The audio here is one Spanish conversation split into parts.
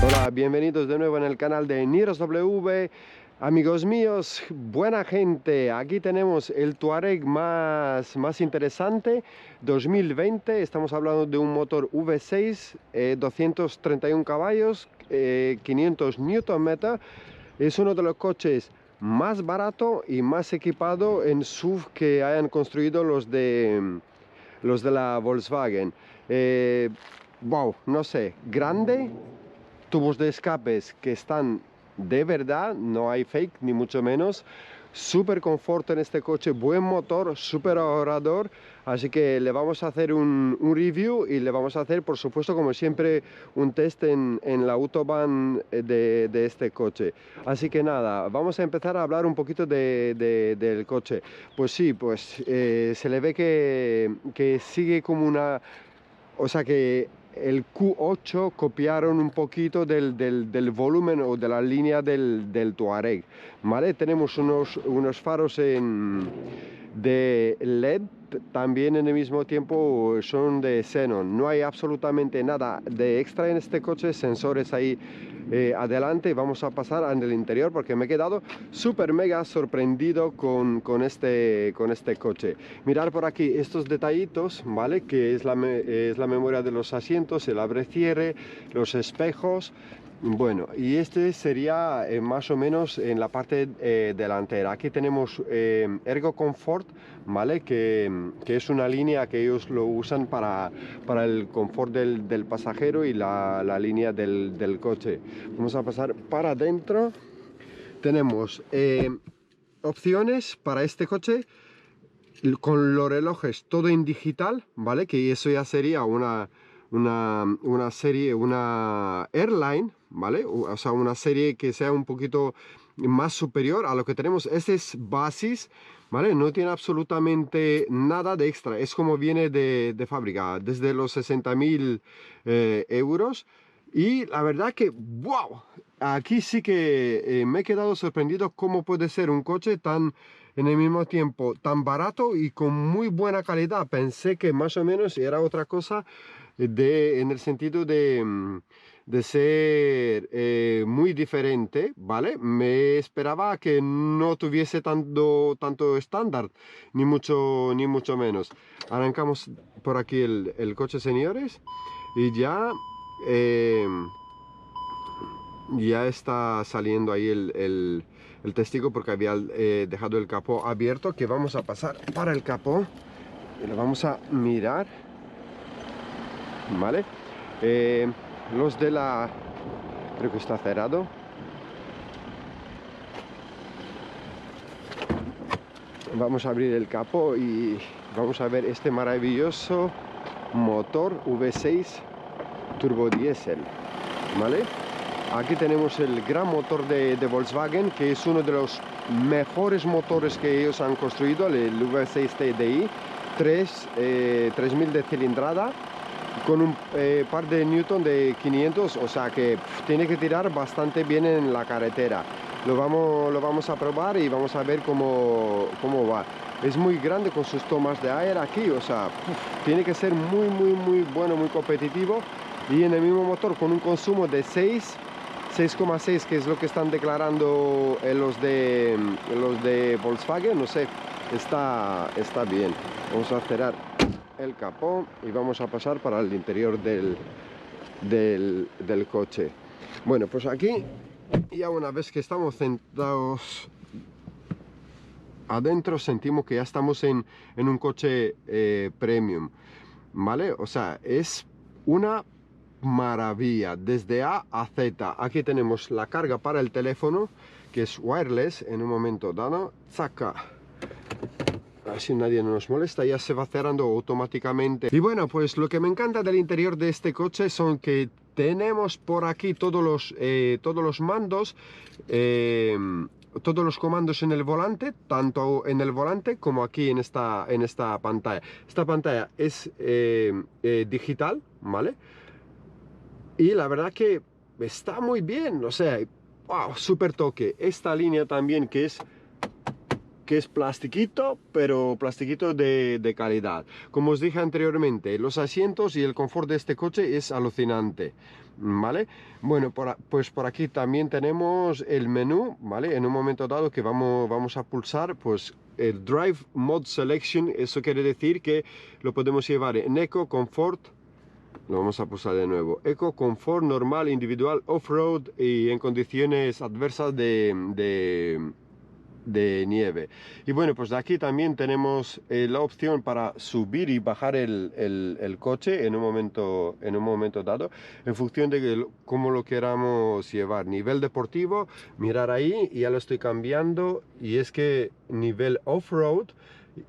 Hola, bienvenidos de nuevo en el canal de Niros W. Amigos míos, buena gente, aquí tenemos el Touareg más interesante, 2020, estamos hablando de un motor V6, 231 caballos, 500 Nm, es uno de los coches más barato y más equipado en SUV que hayan construido los de la Volkswagen. Wow, no sé, grande, tubos de escapes que están de verdad, no hay fake ni mucho menos. Súper confort en este coche, buen motor, súper ahorrador. Así que le vamos a hacer un review y le vamos a hacer, por supuesto, como siempre, un test en la Autobahn de este coche. Así que nada, vamos a empezar a hablar un poquito del coche. Pues sí, pues se le ve que sigue como una... O sea que el Q8 copiaron un poquito del volumen o de la línea del Touareg, ¿vale? Tenemos unos faros de LED, también en el mismo tiempo son de xenón. No hay absolutamente nada de extra en este coche, sensores ahí adelante. Vamos a pasar en el interior porque me he quedado súper mega sorprendido con este coche. Mirar por aquí estos detallitos, ¿vale? Que es es la memoria de los asientos, el abre-cierre, los espejos. Bueno, y este sería más o menos en la parte delantera. Aquí tenemos Ergo Comfort, ¿vale? Que es una línea que ellos lo usan para el confort del pasajero y la línea del coche. Vamos a pasar para adentro. Tenemos opciones para este coche con los relojes todo en digital, ¿vale? Que eso ya sería una serie, una airline, ¿vale? O sea, una serie que sea un poquito más superior a lo que tenemos. Este es Basis, ¿vale? No tiene absolutamente nada de extra. Es como viene de fábrica, desde los 60.000 euros. Y la verdad que, wow, aquí sí que me he quedado sorprendido cómo puede ser un coche tan, en el mismo tiempo, tan barato y con muy buena calidad. Pensé que más o menos era otra cosa en el sentido de ser muy diferente, ¿vale? Me esperaba que no tuviese tanto estándar, ni mucho menos. Arrancamos por aquí el coche, señores, y eh, ya está saliendo ahí el testigo porque había dejado el capó abierto, que vamos a pasar para el capó y lo vamos a mirar, ¿vale? Los de la... creo que está cerrado. Vamos a abrir el capó y vamos a ver este maravilloso motor V6 turbo diésel, ¿vale? Aquí tenemos el gran motor de Volkswagen, que es uno de los mejores motores que ellos han construido, el V6 TDI, 3000 de cilindrada, con un par de newton de 500, o sea que tiene que tirar bastante bien en la carretera. Lo vamos a probar y vamos a ver cómo va. Es muy grande con sus tomas de aire aquí, o sea, tiene que ser muy bueno, muy competitivo. Y en el mismo motor con un consumo de 6,6, que es lo que están declarando los de Volkswagen, no sé, está bien. Vamos a cerrar el capó y vamos a pasar para el interior del coche. Bueno, pues aquí, ya una vez que estamos sentados adentro, sentimos que ya estamos en un coche premium, ¿vale? O sea, es una maravilla, desde A a Z. Aquí tenemos la carga para el teléfono, que es wireless. En un momento dado, saca, así nadie nos molesta, ya se va cerrando automáticamente. Y bueno, pues lo que me encanta del interior de este coche son que tenemos por aquí todos los mandos, todos los comandos en el volante, tanto en el volante como aquí en esta pantalla. Esta pantalla es digital, ¿vale? Y la verdad que está muy bien, o sea, wow, súper toque. Esta línea también que es que es plastiquito, pero plastiquito de calidad. Como os dije anteriormente, los asientos y el confort de este coche es alucinante, ¿vale? Bueno, pues por aquí también tenemos el menú, ¿vale? En un momento dado que vamos a pulsar, pues el Drive Mode Selection, eso quiere decir que lo podemos llevar en Eco, Comfort. Lo vamos a pulsar de nuevo. Eco, confort, normal, individual, off-road y en condiciones adversas de nieve. Y bueno, pues de aquí también tenemos la opción para subir y bajar el coche en un momento dado, en función de cómo lo queramos llevar. Nivel deportivo, mirar ahí, y ya lo estoy cambiando, y es que nivel off-road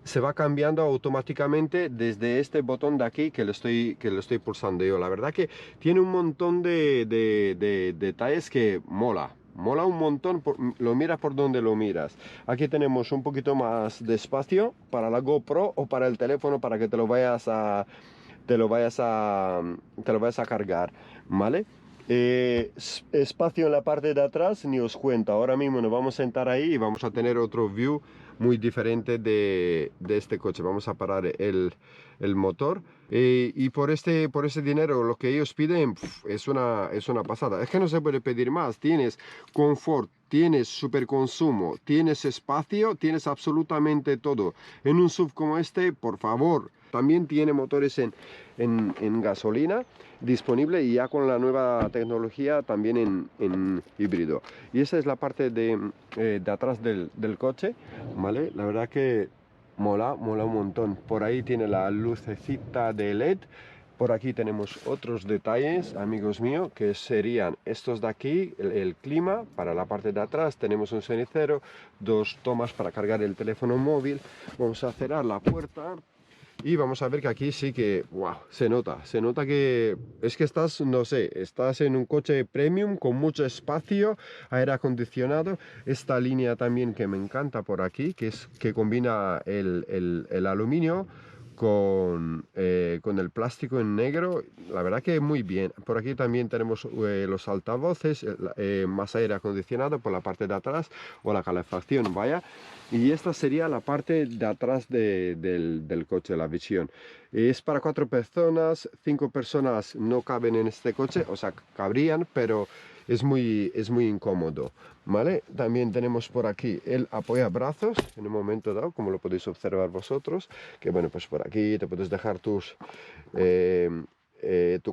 se va cambiando automáticamente desde este botón de aquí que lo estoy pulsando yo. La verdad que tiene un montón de detalles que mola un montón, lo miras por donde lo miras. Aquí tenemos un poquito más de espacio para la GoPro o para el teléfono, para que te lo vayas a cargar, ¿vale? Espacio en la parte de atrás, ni os cuento. Ahora mismo nos vamos a sentar ahí y vamos a tener otro view muy diferente de este coche. Vamos a parar el motor, y por ese dinero lo que ellos piden es una pasada. Es que no se puede pedir más. Tienes confort, tienes superconsumo, tienes espacio, tienes absolutamente todo en un SUV como este, por favor. También tiene motores en gasolina disponible, y ya con la nueva tecnología también en híbrido. Y esa es la parte de atrás del coche, ¿vale? La verdad que mola un montón. Por ahí tiene la lucecita de LED. Por aquí tenemos otros detalles, amigos míos, que serían estos de aquí, el clima. Para la parte de atrás tenemos un cenicero, dos tomas para cargar el teléfono móvil. Vamos a cerrar la puerta. Y vamos a ver que aquí sí que, wow, se nota que es que estás, no sé, estás en un coche premium con mucho espacio, aire acondicionado. Esta línea también que me encanta por aquí, que combina el aluminio con el plástico en negro. La verdad que muy bien. Por aquí también tenemos los altavoces, más aire acondicionado por la parte de atrás, o la calefacción, vaya. Y esta sería la parte de atrás del coche, la visión. Es para 4 personas, 5 personas no caben en este coche, o sea, cabrían, pero es muy incómodo, ¿vale? También tenemos por aquí el apoyabrazos, en un momento dado, como lo podéis observar vosotros, que bueno, pues por aquí te puedes dejar tu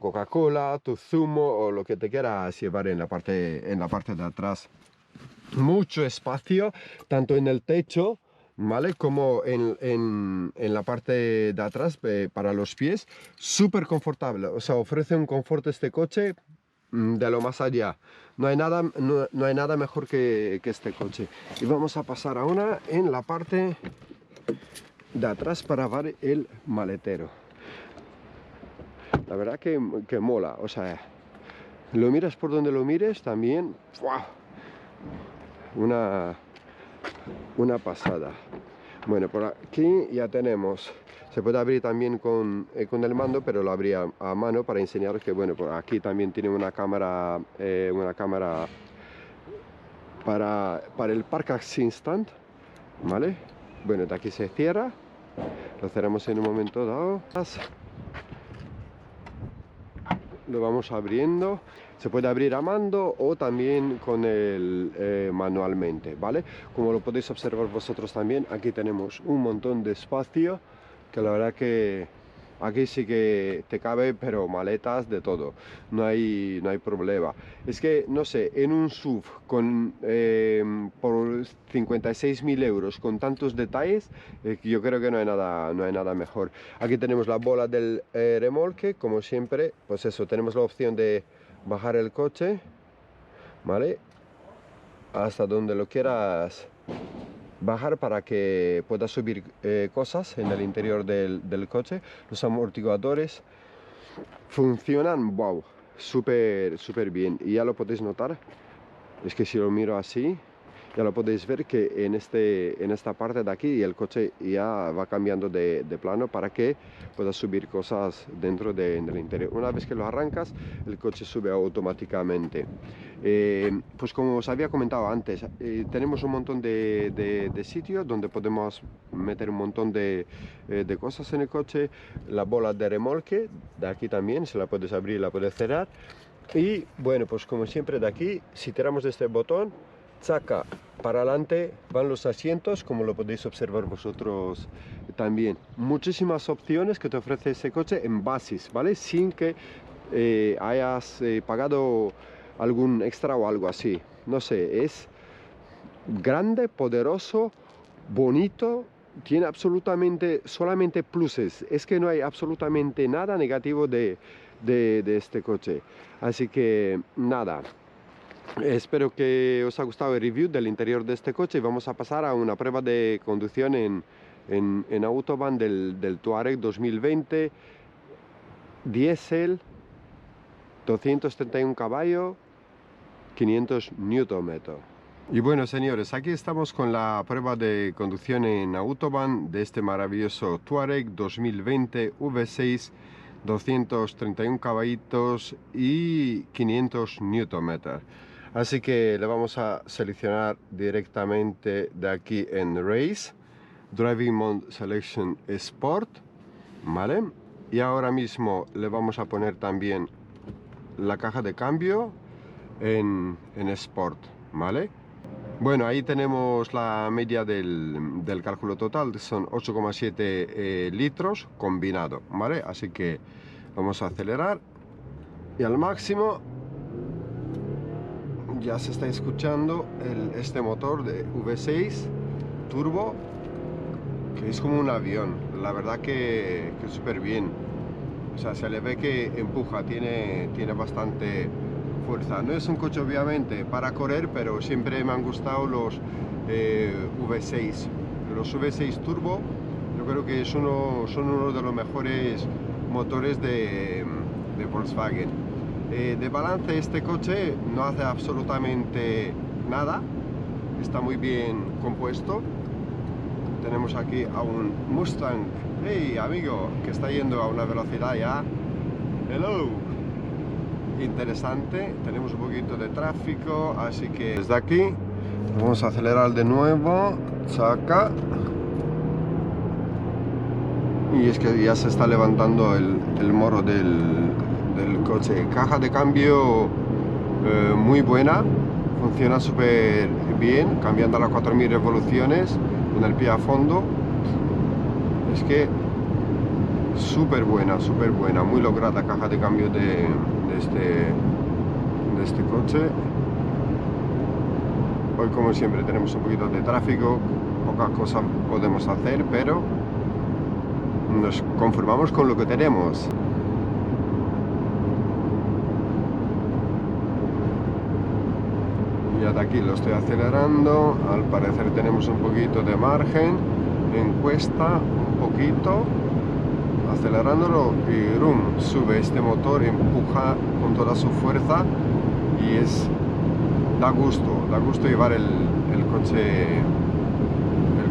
Coca-Cola, tu zumo o lo que te quieras llevar en la parte de atrás. Mucho espacio, tanto en el techo, ¿vale? Como en la parte de atrás, para los pies. Súper confortable, o sea, ofrece un confort este coche de lo más allá. No hay nada mejor que este coche. Y vamos a pasar ahora en la parte de atrás para ver el maletero. La verdad que mola, o sea, lo miras por donde lo mires también. ¡Wow! Una pasada. Bueno, por aquí ya tenemos, se puede abrir también con el mando, pero lo abría a mano para enseñaros que, bueno, por aquí también tiene una cámara para el Park Assistant, ¿vale? Bueno, de aquí se cierra, lo cerramos en un momento dado, lo vamos abriendo. Se puede abrir a mando o también con manualmente, ¿vale? Como lo podéis observar vosotros también, aquí tenemos un montón de espacio, que la verdad que aquí sí que te cabe, pero maletas de todo, no hay problema. Es que, no sé, en un SUV por 56.000 euros, con tantos detalles, yo creo que no hay nada mejor. Aquí tenemos la bola del remolque, como siempre, pues eso, tenemos la opción de bajar el coche, ¿vale? Hasta donde lo quieras bajar, para que puedas subir cosas en el interior del coche. Los amortiguadores funcionan, wow, súper bien. Y ya lo podéis notar, es que si lo miro así, Ya lo podéis ver que en esta parte de aquí el coche ya va cambiando de plano para que puedas subir cosas dentro del interior. Una vez que lo arrancas, el coche sube automáticamente. Pues como os había comentado antes, tenemos un montón de sitios donde podemos meter un montón de cosas en el coche. La bola de remolque, de aquí también, se la puedes abrir y la puedes cerrar. Y bueno, pues como siempre de aquí, si tiramos de este botón, saca para adelante, van los asientos, como lo podéis observar vosotros también. Muchísimas opciones que te ofrece este coche en basis, ¿vale? Sin que hayas pagado algún extra o algo así. No sé, es grande, poderoso, bonito, tiene absolutamente solamente pluses. Es que no hay absolutamente nada negativo de este coche. Así que nada. Espero que os haya gustado el review del interior de este coche y vamos a pasar a una prueba de conducción en Autobahn del Touareg 2020 diésel, 231 caballos, 500 Nm. Y bueno, señores, aquí estamos con la prueba de conducción en Autobahn de este maravilloso Touareg 2020 V6, 231 caballitos y 500 Nm. Así que le vamos a seleccionar directamente de aquí en Race, Driving Mode Selection Sport, ¿vale? Y ahora mismo le vamos a poner también la caja de cambio en Sport, ¿vale? Bueno, ahí tenemos la media del cálculo total, son 8,7 litros combinado, ¿vale? Así que vamos a acelerar y al máximo. Ya se está escuchando este motor de V6 turbo, que es como un avión. La verdad que súper bien. O sea, se le ve que empuja, tiene bastante fuerza. No es un coche obviamente para correr, pero siempre me han gustado los V6. Los V6 turbo, yo creo que son uno de los mejores motores de Volkswagen. De balance este coche no hace absolutamente nada, está muy bien compuesto. Tenemos aquí a un Mustang, hey amigo, que está yendo a una velocidad ya, hello, interesante. Tenemos un poquito de tráfico, así que desde aquí vamos a acelerar de nuevo, saca, y es que ya se está levantando el morro del coche. Caja de cambio muy buena, funciona súper bien, cambiando a las 4000 revoluciones con el pie a fondo. Es que súper buena, muy lograda caja de cambio de este coche. Hoy como siempre tenemos un poquito de tráfico, pocas cosas podemos hacer, pero nos conformamos con lo que tenemos. Ya de aquí lo estoy acelerando, al parecer tenemos un poquito de margen, en cuesta un poquito, acelerándolo y rum, sube este motor, empuja con toda su fuerza y da gusto llevar el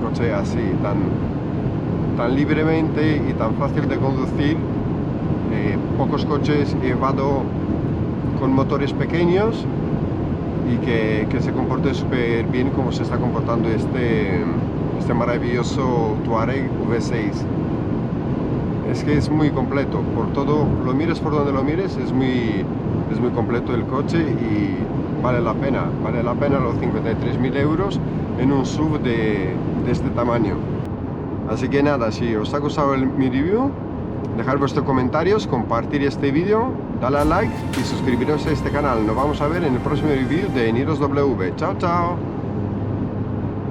coche así, tan libremente y tan fácil de conducir. Pocos coches he llevado con motores pequeños y que se comporte súper bien como se está comportando este maravilloso Touareg V6. Es que es muy completo, por todo, lo mires por donde lo mires, es muy completo el coche y vale la pena los 53.000 euros en un SUV de este tamaño. Así que nada, si os ha gustado mi review, dejar vuestros comentarios, compartir este vídeo, darle a like y suscribiros a este canal. Nos vamos a ver en el próximo review de NirosW. Chao, chao.